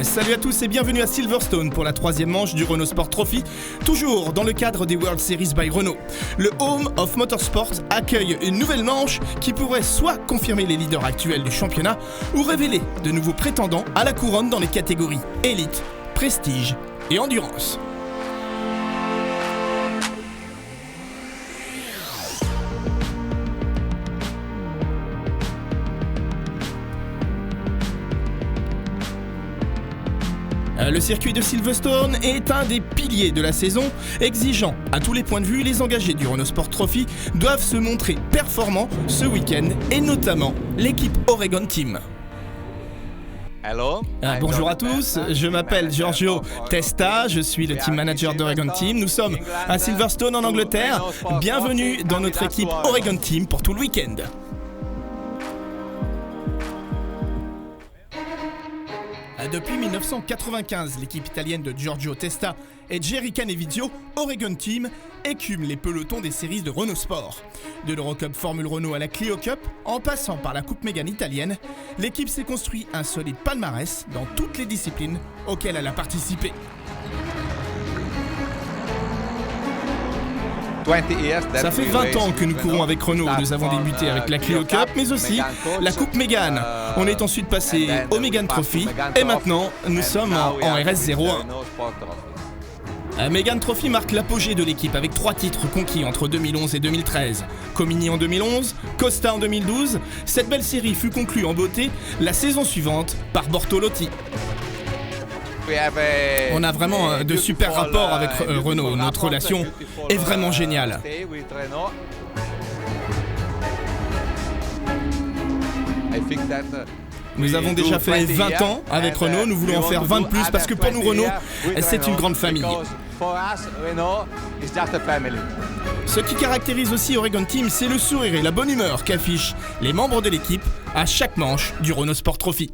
Salut à tous et bienvenue à Silverstone pour la troisième manche du Renault Sport Trophy, toujours dans le cadre des World Series by Renault. Le Home of Motorsport accueille une nouvelle manche qui pourrait soit confirmer les leaders actuels du championnat ou révéler de nouveaux prétendants à la couronne dans les catégories élite, prestige et endurance. Le circuit de Silverstone est un des piliers de la saison, exigeant à tous les points de vue. Les engagés du Renault Sport Trophy doivent se montrer performants ce week-end, et notamment l'équipe Oregon Team. Bonjour à tous, je m'appelle Giorgio Testa, je suis le team manager d'Oregon Team. Nous sommes à Silverstone en Angleterre. Bienvenue dans notre équipe Oregon Team pour tout le week-end. Depuis 1995, l'équipe italienne de Giorgio Testa et Jerry Canevizio, Oregon Team, écume les pelotons des séries de Renault Sport. De l'Eurocup Formule Renault à la Clio Cup, en passant par la Coupe Mégane italienne, l'équipe s'est construit un solide palmarès dans toutes les disciplines auxquelles elle a participé. Ça fait 20 ans que nous courons avec Renault. Nous avons débuté avec la Clio Cup, mais aussi la Coupe Mégane. On est ensuite passé au Mégane Trophy et maintenant nous sommes en RS01. Mégane Trophy marque l'apogée de l'équipe avec 3 titres conquis entre 2011 et 2013. Comini en 2011, Costa en 2012. Cette belle série fut conclue en beauté la saison suivante par Bortolotti. On a vraiment de super rapports avec Renault. Notre relation est vraiment géniale. Nous avons déjà fait 20 ans avec Renault, nous voulons en faire 20 de plus parce que pour nous Renault, c'est une grande famille. Ce qui caractérise aussi Oregon Team, c'est le sourire et la bonne humeur qu'affichent les membres de l'équipe à chaque manche du Renault Sport Trophy.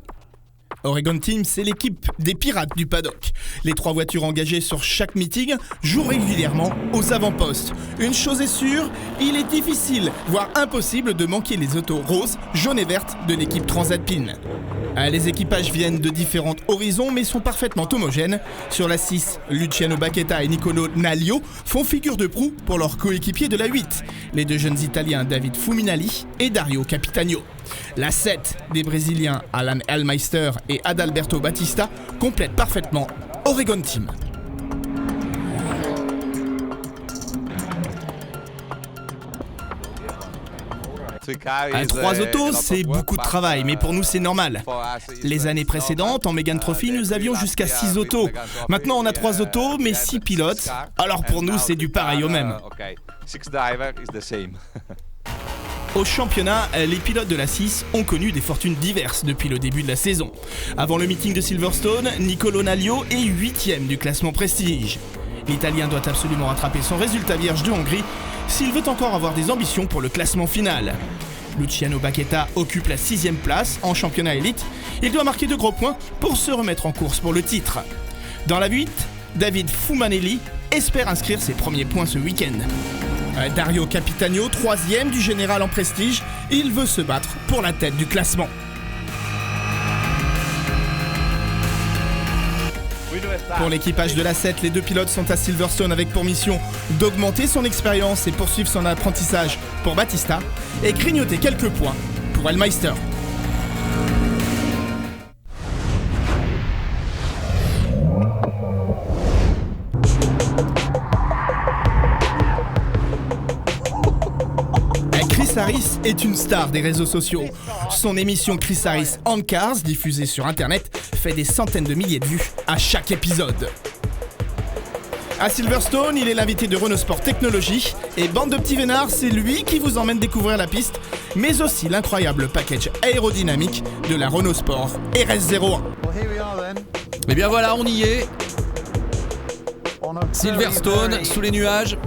Oregon Team, c'est l'équipe des pirates du paddock. Les 3 voitures engagées sur chaque meeting jouent régulièrement aux avant-postes. Une chose est sûre, il est difficile, voire impossible de manquer les autos roses, jaunes et vertes de l'équipe Transalpine. Les équipages viennent de différents horizons mais sont parfaitement homogènes. Sur la 6, Luciano Bacchetta et Nicolo Naglio font figure de proue pour leurs coéquipiers de la 8, les 2 jeunes Italiens David Fuminali et Dario Capitano. La 7 des Brésiliens Alan Elmeister et Adalberto Batista complète parfaitement Oregon Team. À 3 autos, c'est beaucoup de travail, mais pour nous c'est normal. Les années précédentes, en Mégane Trophy, nous avions jusqu'à 6 autos. Maintenant on a 3 autos, mais 6 pilotes. Alors pour nous c'est du pareil au même. Au championnat, les pilotes de la 6 ont connu des fortunes diverses depuis le début de la saison. Avant le meeting de Silverstone, Nicolo Naglio est 8e du classement Prestige. L'Italien doit absolument rattraper son résultat vierge de Hongrie s'il veut encore avoir des ambitions pour le classement final. Luciano Bacchetta occupe la 6e place en championnat élite. Il doit marquer de gros points pour se remettre en course pour le titre. Dans la 8, David Fuminali espère inscrire ses premiers points ce week-end. Dario Capitano, 3e du général en prestige, il veut se battre pour la tête du classement. Pour l'équipage de la 7, les 2 pilotes sont à Silverstone avec pour mission d'augmenter son expérience et poursuivre son apprentissage pour Batista et grignoter quelques points pour Elmeister. Chris Harris est une star des réseaux sociaux. Son émission Chris Harris on Cars, diffusée sur internet, fait des centaines de milliers de vues à chaque épisode. À Silverstone, il est l'invité de Renault Sport Technology et bande de petits vénards, c'est lui qui vous emmène découvrir la piste, mais aussi l'incroyable package aérodynamique de la Renault Sport RS01. Et bien voilà, on y est. Silverstone, sous les nuages.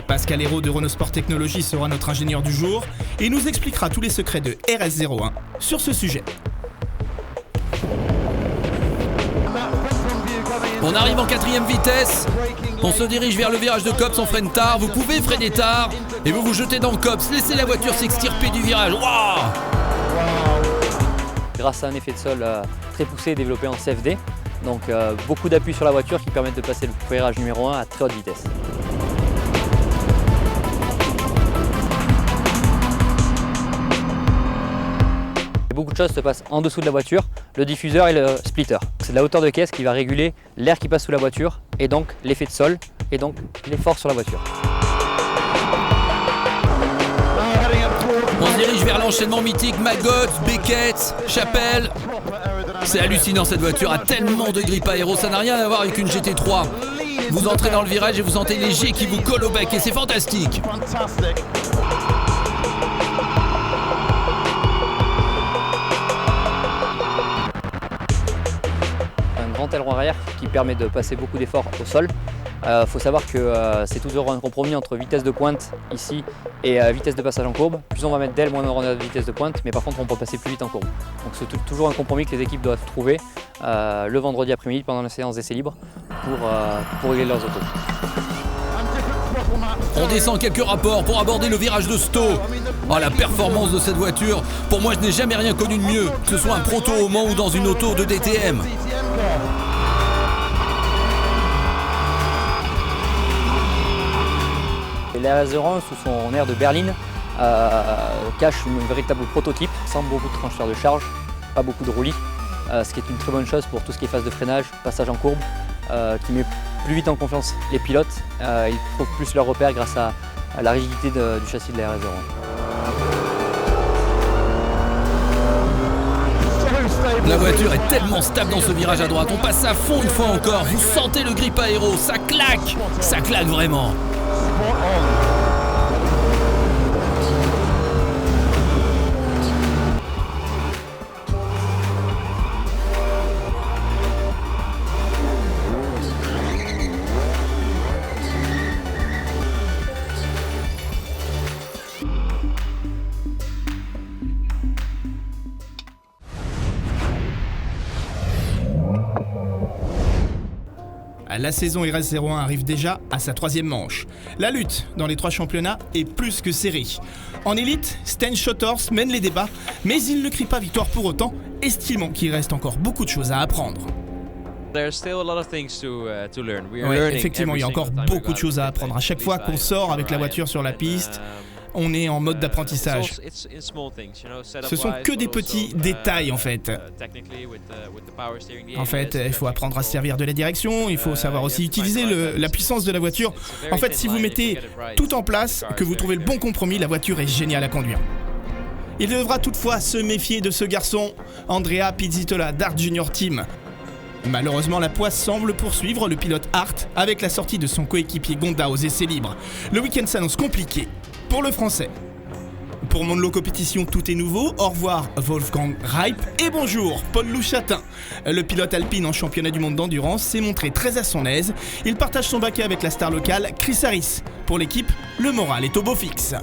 Pascal Hérault de Renault Sport Technology sera notre ingénieur du jour et nous expliquera tous les secrets de RS01 sur ce sujet. On arrive en 4e vitesse. On se dirige vers le virage de Copse, on freine tard. Vous pouvez freiner tard et vous vous jetez dans le Copse. Laissez la voiture s'extirper du virage. Waouh! Grâce à un effet de sol très poussé développé en CFD, donc beaucoup d'appui sur la voiture qui permettent de passer le virage numéro 1 à très haute vitesse. Beaucoup de choses se passent en dessous de la voiture, le diffuseur et le splitter. C'est de la hauteur de caisse qui va réguler l'air qui passe sous la voiture et donc l'effet de sol et donc l'effort sur la voiture. On se dirige vers l'enchaînement mythique Maggots, Beckett, Chapelle. C'est hallucinant, cette voiture a tellement de grippe aéro, ça n'a rien à voir avec une GT3. Vous entrez dans le virage et vous sentez les jets qui vous collent au bec et c'est fantastique. Un grand aileron arrière qui permet de passer beaucoup d'efforts au sol. Faut savoir que c'est toujours un compromis entre vitesse de pointe ici et vitesse de passage en courbe. Plus on va mettre d'aile, moins on aura de vitesse de pointe, mais par contre on peut passer plus vite en courbe. Donc c'est toujours un compromis que les équipes doivent trouver le vendredi après-midi pendant la séance d'essai libre pour régler leurs autos. On descend quelques rapports pour aborder le virage de Stowe. Oh, la performance de cette voiture, pour moi je n'ai jamais rien connu de mieux, que ce soit un proto au Mans ou dans une auto de DTM. L'RS01 sous son air de berline cache un véritable prototype, sans beaucoup de transfert de charge, pas beaucoup de roulis, ce qui est une très bonne chose pour tout ce qui est phase de freinage, passage en courbe, qui met plus vite en confiance les pilotes. Ils trouvent plus leur repère grâce à la rigidité du châssis de la RS01. La voiture est tellement stable dans ce virage à droite, on passe à fond une fois encore, vous sentez le grip aéro, ça claque vraiment. La saison RS01 arrive déjà à sa 3e manche. La lutte dans les 3 championnats est plus que serrée. En élite, Sten Shotors mène les débats, mais il ne crie pas victoire pour autant, estimant qu'il reste encore beaucoup de choses à apprendre. Oui, effectivement, il y a encore beaucoup de choses à apprendre. À chaque fois qu'on sort avec la voiture sur la piste, on est en mode d'apprentissage. Ce sont que des petits détails en fait. En fait, il faut apprendre à se servir de la direction, il faut savoir aussi utiliser la puissance de la voiture. En fait, si vous mettez tout en place, que vous trouvez le bon compromis, la voiture est géniale à conduire. Il devra toutefois se méfier de ce garçon, Andrea Pizzitola d'Art Junior Team. Malheureusement, la poisse semble poursuivre le pilote Hart avec la sortie de son coéquipier Gonda aux essais libres. Le week-end s'annonce compliqué pour le français. Pour Mondello Compétition, tout est nouveau. Au revoir Wolfgang Reip et bonjour Paul Louchatin. Le pilote alpine en championnat du monde d'endurance s'est montré très à son aise. Il partage son baquet avec la star locale Chris Harris. Pour l'équipe, le moral est au beau fixe.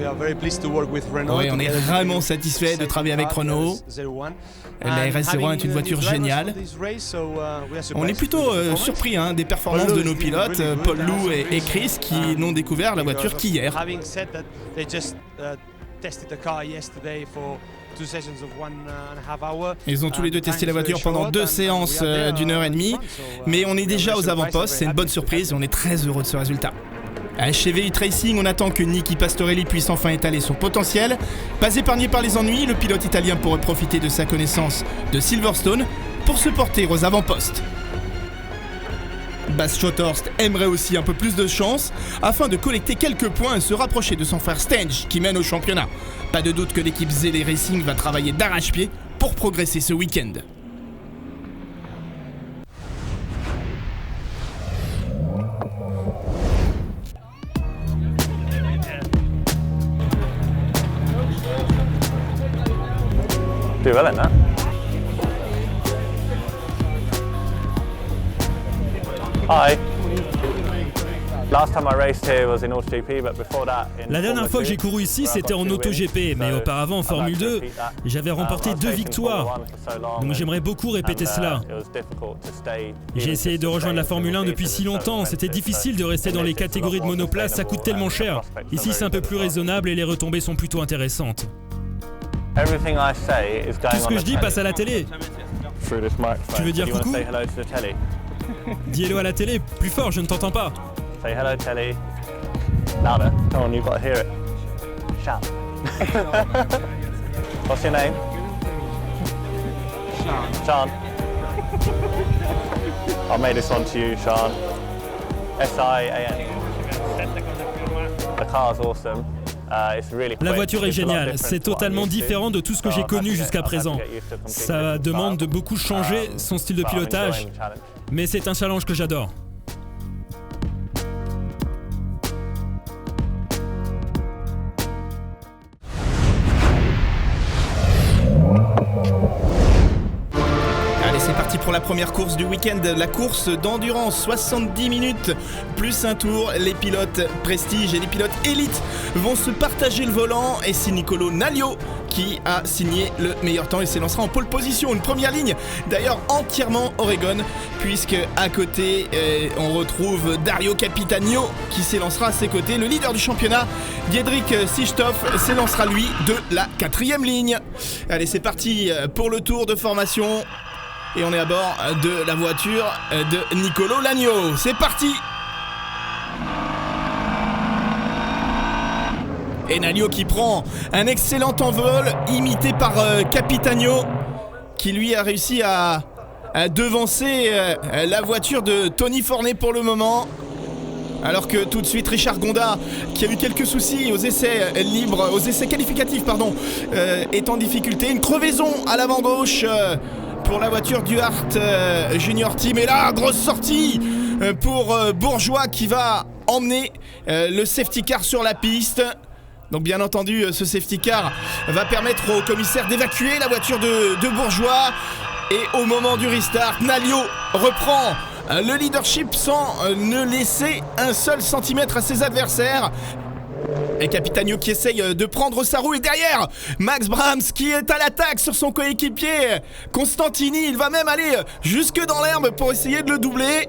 Oui, on est vraiment satisfait de travailler avec Renault. La RS01 est une voiture géniale. On est plutôt surpris des performances de nos pilotes, Paul Lou et Chris, qui n'ont découvert la voiture qu'hier. Ils ont tous les deux testé la voiture pendant 2 séances d'1h30, mais on est déjà aux avant-postes, c'est une bonne surprise et on est très heureux de ce résultat. Chez V8 Racing, on attend que Nicky Pastorelli puisse enfin étaler son potentiel. Pas épargné par les ennuis, le pilote italien pourrait profiter de sa connaissance de Silverstone pour se porter aux avant-postes. Bas Schotthorst aimerait aussi un peu plus de chance afin de collecter quelques points et se rapprocher de son frère Stench qui mène au championnat. Pas de doute que l'équipe Zelle Racing va travailler d'arrache-pied pour progresser ce week-end. Do well in that. Hi. La dernière fois que j'ai couru ici, c'était en AutoGP, mais auparavant en Formule 2, j'avais remporté 2 victoires. Donc j'aimerais beaucoup répéter cela. J'ai essayé de rejoindre la Formule 1 depuis si longtemps, c'était difficile de rester dans les catégories de monoplace, ça coûte tellement cher. Ici c'est un peu plus raisonnable et les retombées sont plutôt intéressantes. Tout ce que je dis passe à la télé. Tu veux dire coucou? Dis hello à la télé, plus fort, je ne t'entends pas. Say hello, Telly. Louder. Come on, you've got to hear it. Shout. What's your name? Sean. I'll make this one to you, Sean. S-I-A-N. The car's awesome. La voiture est géniale, c'est totalement différent de tout ce que j'ai connu jusqu'à présent. Ça demande de beaucoup changer son style de pilotage, mais c'est un challenge que j'adore. C'est parti pour la première course du week-end, la course d'endurance, 70 minutes plus un tour. Les pilotes Prestige et les pilotes Elite vont se partager le volant et c'est Nicolo Naglio qui a signé le meilleur temps et s'élancera en pole position. Une première ligne d'ailleurs entièrement Oregon puisque à côté on retrouve Dario Capitano qui s'élancera à ses côtés. Le leader du championnat, Diedrich Sichthoff, s'élancera lui de la 4e ligne. Allez, c'est parti pour le tour de formation. Et on est à bord de la voiture de Nicolo Naglio. C'est parti! Et Naglio qui prend un excellent envol, imité par Capitano, qui lui a réussi à devancer la voiture de Tony Fornet pour le moment. Alors que tout de suite Richard Gonda, qui a eu quelques soucis aux essais libres, aux essais qualificatifs, est en difficulté. Une crevaison à l'avant gauche pour la voiture du Hart Junior Team. Et là, grosse sortie pour Bourgeois qui va emmener le safety car sur la piste. Donc bien entendu, ce safety car va permettre au commissaire d'évacuer la voiture de Bourgeois. Et au moment du restart, Naglio reprend le leadership sans ne laisser un seul centimètre à ses adversaires. Et Capitano qui essaye de prendre sa roue et derrière Max Brahms qui est à l'attaque sur son coéquipier Constantini. Il va même aller jusque dans l'herbe pour essayer de le doubler.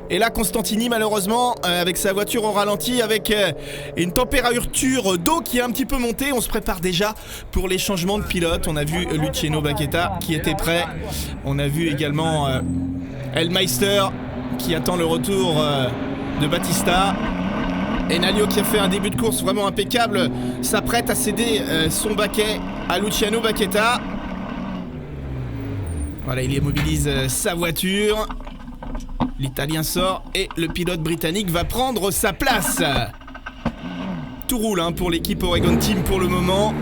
Et là Constantini malheureusement avec sa voiture au ralenti, avec une température d'eau qui est un petit peu montée. On se prépare déjà pour les changements de pilote. On a vu Luciano Baqueta qui était prêt. On a vu également Elmeister qui attend le retour de Battista. Et Naglio qui a fait un début de course vraiment impeccable s'apprête à céder son baquet à Luciano Baqueta. Voilà, il immobilise sa voiture. L'Italien sort et le pilote britannique va prendre sa place. Tout roule pour l'équipe Oregon Team pour le moment.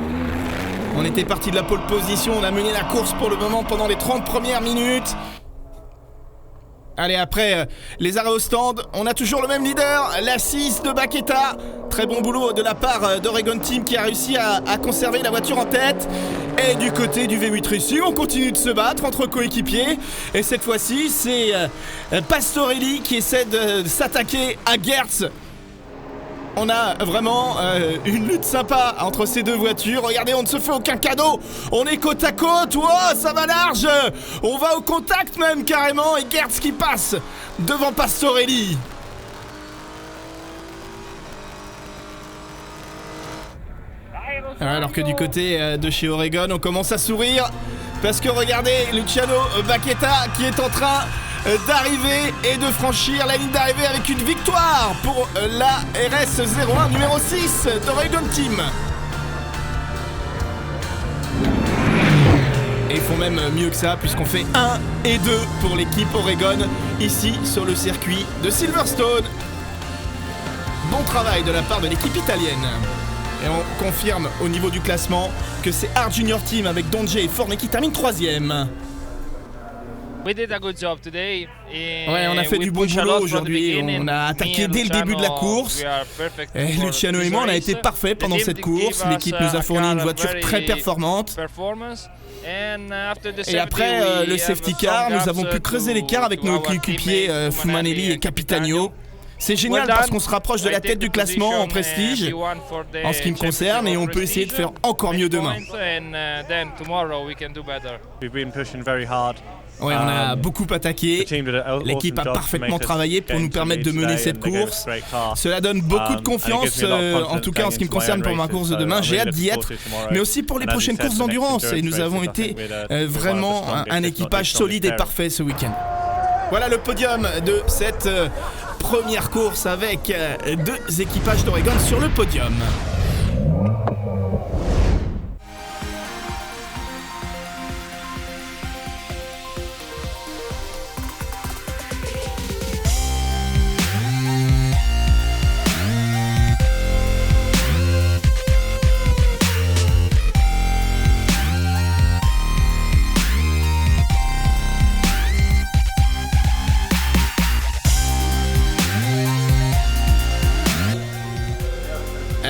On était parti de la pole position, on a mené la course pour le moment pendant les 30 premières minutes. Allez, après les arrêts au stand, on a toujours le même leader, la 6 de Baqueta. Très bon boulot de la part d'Oregon Team qui a réussi à conserver la voiture en tête. Et du côté du V8 Racing, on continue de se battre entre coéquipiers. Et cette fois-ci, c'est Pastorelli qui essaie de s'attaquer à Geertz. On a vraiment une lutte sympa entre ces deux voitures. Regardez, on ne se fait aucun cadeau. On est côte à côte. Oh, ça va large. On va au contact même carrément. Et Geertz qui passe devant Pastorelli. Alors que du côté de chez Oregon, on commence à sourire. Parce que regardez, Luciano Baqueta qui est en train d'arriver et de franchir la ligne d'arrivée avec une victoire pour la RS01 numéro 6 d'Oregon Team. Et ils font même mieux que ça puisqu'on fait 1 et 2 pour l'équipe Oregon ici sur le circuit de Silverstone. Bon travail de la part de l'équipe italienne. Et on confirme au niveau du classement que c'est Hart Junior Team avec Donge et Fornet qui termine 3e. We did a good job today. Ouais, on a fait du bon boulot aujourd'hui. On a attaqué dès le début de la course. Et Luciano et moi, on a été parfaits pendant cette course. L'équipe nous a fourni une voiture très performante. Et après le safety car, nous avons pu creuser l'écart avec nos coéquipiers Fumanelli et Capitano. C'est génial parce qu'on se rapproche de la tête du classement en prestige, en ce qui me concerne, et on peut essayer de faire encore mieux demain. Ouais, on a beaucoup attaqué, l'équipe a parfaitement travaillé pour nous permettre de mener cette course. Cela donne beaucoup de confiance, en tout cas en ce qui me concerne pour ma course de demain. J'ai hâte d'y être, mais aussi pour les prochaines courses d'endurance. Et nous avons été vraiment un équipage solide et parfait ce week-end. Voilà le podium de cette première course avec deux équipages d'Oregon sur le podium.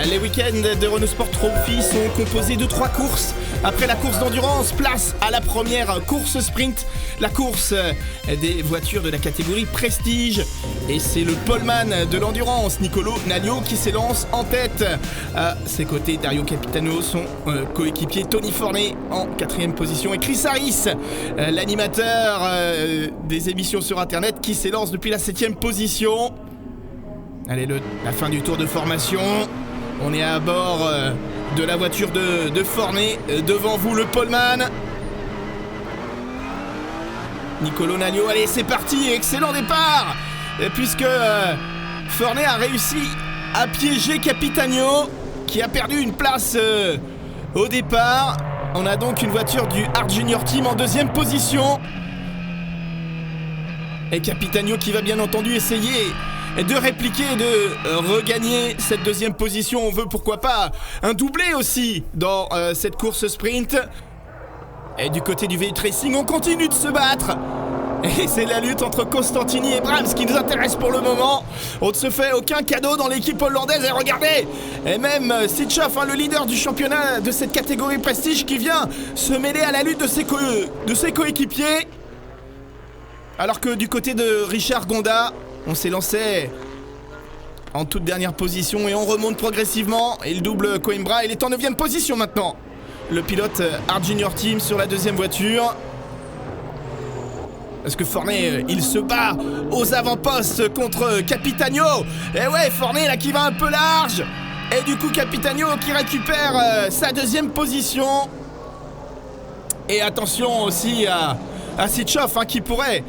Les week-ends de Renault Sport Trophy sont composés de 3 courses. Après la course d'endurance, place à la première course sprint, la course des voitures de la catégorie Prestige. Et c'est le poleman de l'endurance, Nicolo Nalio, qui s'élance en tête. À ses côtés, Dario Capitano, son coéquipier Tony Fornet en 4e position. Et Chris Harris, l'animateur des émissions sur Internet, qui s'élance depuis la 7e position. Allez, la fin du tour de formation. On est à bord de la voiture de Fornet. Devant vous, le poleman. Nicolo Nalio, allez, c'est parti. Excellent départ. Puisque Fornet a réussi à piéger Capitano, qui a perdu une place au départ. On a donc une voiture du Hart Junior Team en 2e position. Et Capitano qui va bien entendu essayer de répliquer, de regagner cette 2e position. On veut pourquoi pas un doublé aussi dans cette course sprint. Et du côté du V8 Racing, on continue de se battre. Et c'est la lutte entre Costantini et Brahms qui nous intéresse pour le moment. On ne se fait aucun cadeau dans l'équipe hollandaise. Et regardez, et même Sitchoff, le leader du championnat de cette catégorie Prestige, qui vient se mêler à la lutte de ses coéquipiers. Alors que du côté de Richard Gonda, on s'est lancé en toute dernière position et on remonte progressivement. Et le double Coimbra, il est en 9e position maintenant. Le pilote Hart Junior Team sur la 2e voiture. Parce que Fornet, il se bat aux avant-postes contre Capitano. Et ouais, Fornet là qui va un peu large. Et du coup Capitano qui récupère sa 2e position. Et attention aussi à Sitchoff qui pourrait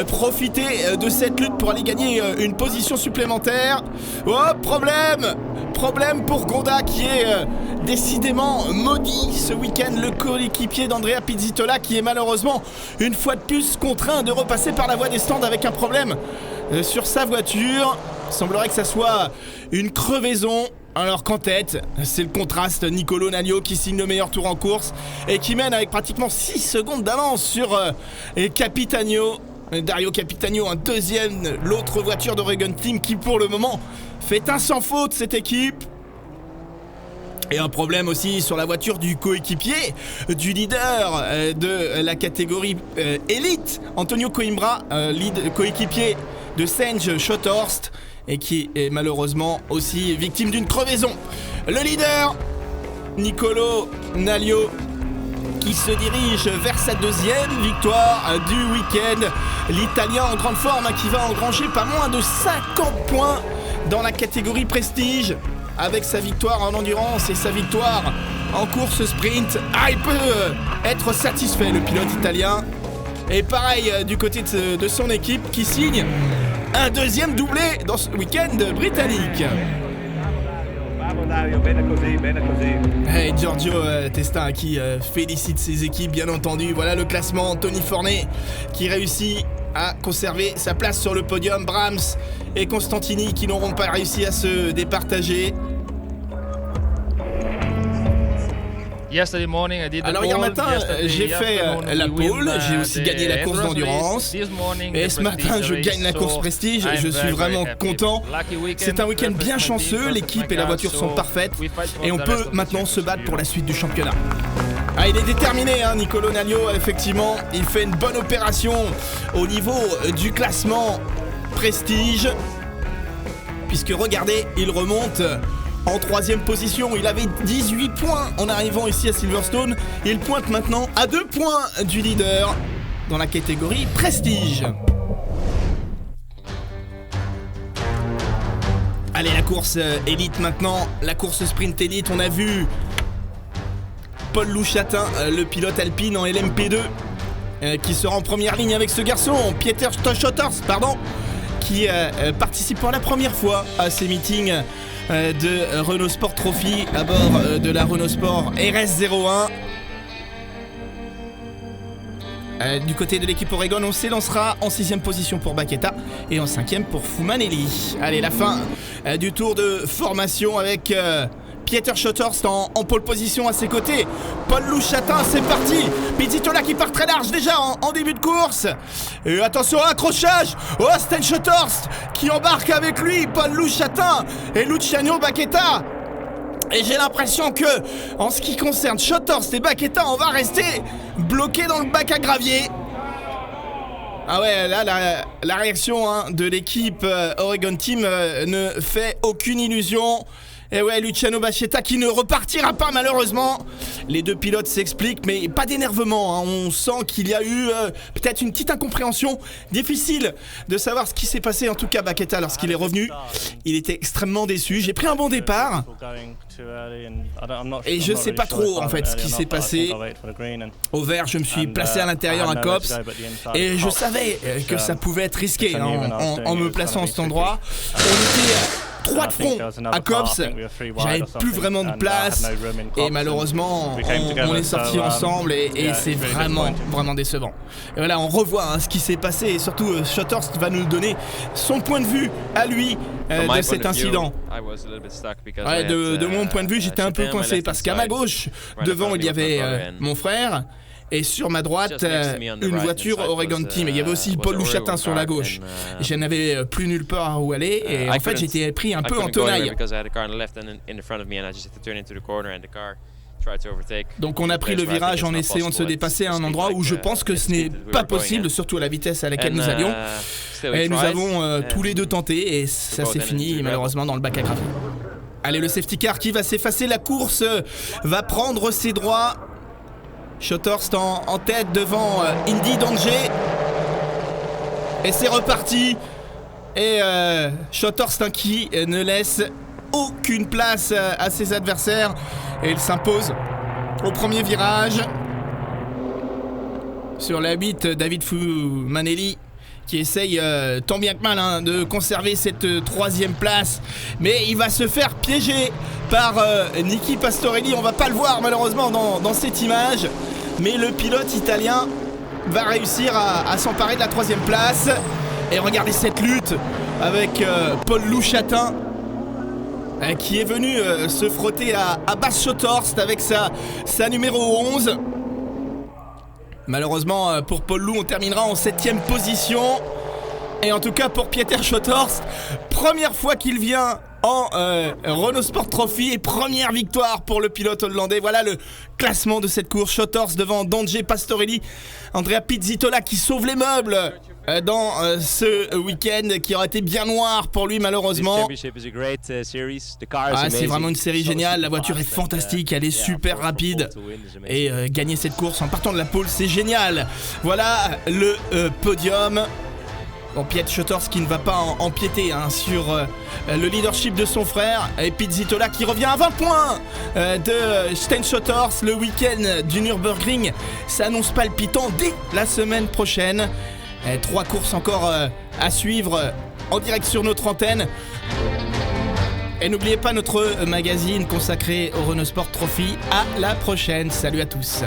profiter de cette lutte pour aller gagner une position supplémentaire. Oh, problème pour Gonda qui est décidément maudit ce week-end. Le coéquipier d'Andrea Pizzitola qui est malheureusement une fois de plus contraint de repasser par la voie des stands avec un problème sur sa voiture. Il semblerait que ça soit une crevaison. Alors qu'en tête, c'est le contraste Nicolo Nalio qui signe le meilleur tour en course et qui mène avec pratiquement 6 secondes d'avance sur Capitano. Dario Capitano en 2e, l'autre voiture d'Oregon Team qui pour le moment fait un sans faute cette équipe. Et un problème aussi sur la voiture du coéquipier, du leader de la catégorie élite, Antonio Coimbra, coéquipier de Senge Schotthorst, et qui est malheureusement aussi victime d'une crevaison. Le leader, Nicolo Nalio, qui se dirige vers sa 2e victoire du week-end. L'Italien en grande forme qui va engranger pas moins de 50 points dans la catégorie Prestige avec sa victoire en endurance et sa victoire en course sprint. Il peut être satisfait, le pilote italien. Et pareil du côté de son équipe qui signe un 2e doublé dans ce week-end britannique. Hey, Giorgio Testin qui félicite ses équipes bien entendu. Voilà le classement, Tony Fornet qui réussit à conserver sa place sur le podium. Brahms et Costantini qui n'auront pas réussi à se départager. Alors hier matin, j'ai fait la pole, j'ai aussi gagné la course d'endurance. Et ce matin, je gagne la course Prestige. Je suis vraiment content. C'est un week-end bien chanceux, l'équipe et la voiture sont parfaites. Et on peut maintenant se battre pour la suite du championnat. Il est déterminé, Nicolo Nalio, effectivement. Il fait une bonne opération au niveau du classement Prestige. puisque regardez, il remonte en 3e position. Il avait 18 points en arrivant ici à Silverstone. Il pointe maintenant à 2 points du leader dans la catégorie Prestige. Allez, la course élite maintenant, la course sprint élite. On a vu Paul Louchatin, le pilote alpine en LMP2, qui sera en première ligne avec ce garçon, Pieter Schotters, qui participe pour la première fois à ces meetings de Renault Sport Trophy à bord de la Renault Sport RS01. Du côté de l'équipe Oregon, on s'élancera en 6e position pour Baqueta et en 5e pour Fumanelli. Allez, la fin du tour de formation avec Pieter Schotters en pole position à ses côtés. Paul Louchatin, c'est parti. Pizzitola qui part très large déjà en début de course. Et attention, accrochage. Sten Schotters qui embarque avec lui Paul Louchatin et Luciano Baqueta. Et j'ai l'impression que, en ce qui concerne Schotters et Baqueta, on va rester bloqué dans le bac à gravier. Ah ouais, là, la réaction de l'équipe Oregon Team ne fait aucune illusion. Et ouais, Luciano Baqueta qui ne repartira pas malheureusement. Les deux pilotes s'expliquent, mais pas d'énervement. On sent qu'il y a eu peut-être une petite incompréhension. Difficile de savoir ce qui s'est passé. En tout cas, Baqueta, lorsqu'il est revenu, il était extrêmement déçu. J'ai pris un bon départ. Et je sais pas trop en fait ce qui s'est passé. Au vert, je me suis placé à l'intérieur à Copse. Et je savais que ça pouvait être risqué en me plaçant à cet endroit. On était 3 de front à Copse, j'avais plus vraiment de place et malheureusement on est sortis ensemble et c'est vraiment décevant. Et voilà, on revoit ce qui s'est passé et surtout Schotters va nous donner son point de vue à lui de cet incident. Ouais, de mon point de vue, j'étais un peu coincé parce qu'à ma gauche, devant il y avait mon frère. Et sur ma droite, une voiture Oregon Team. Et il y avait aussi Paul Louchatin sur la gauche. Je n'avais plus nulle part où aller. Et en fait, j'étais pris un peu en tenaille. Donc on a pris le virage en essayant de se dépasser à un endroit où je pense que ce n'est pas possible, surtout à la vitesse à laquelle nous allions. Et nous avons tous les deux tenté et ça s'est fini malheureusement dans le bac à gravier. Allez, le safety car qui va s'effacer, la course va prendre ses droits. Schotters en tête devant Indy Danger. Et c'est reparti. Et Schotters qui ne laisse aucune place à ses adversaires. Et il s'impose au premier virage. Sur la 8, David Fumanelli qui essaye tant bien que mal de conserver cette 3e place. Mais il va se faire piéger par Nicky Pastorelli. On va pas le voir malheureusement dans cette image. Mais le pilote italien va réussir à s'emparer de la 3e place. Et regardez cette lutte avec Paul Louchatin qui est venu se frotter à Bas Schotters avec sa numéro 11. Malheureusement pour Paul Lou, on terminera en 7e position. Et en tout cas pour Pieter Schotters, première fois qu'il vient en Renault Sport Trophy et première victoire pour le pilote hollandais. Voilà le classement de cette course. Schotters devant Danje Pastorelli, Andrea Pizzitola qui sauve les meubles dans ce week-end qui aurait été bien noir pour lui malheureusement. C'est vraiment une série géniale, la voiture est fantastique, elle est super rapide et gagner cette course en partant de la pole c'est génial. Voilà le podium. Bon, Pieter Schotters qui ne va pas empiéter sur le leadership de son frère. Et Pizzitola qui revient à 20 points de Sten Schotters. Le week-end du Nürburgring s'annonce palpitant dès la semaine prochaine. 3 courses encore à suivre en direct sur notre antenne. Et n'oubliez pas notre magazine consacré au Renault Sport Trophy. À la prochaine. Salut à tous.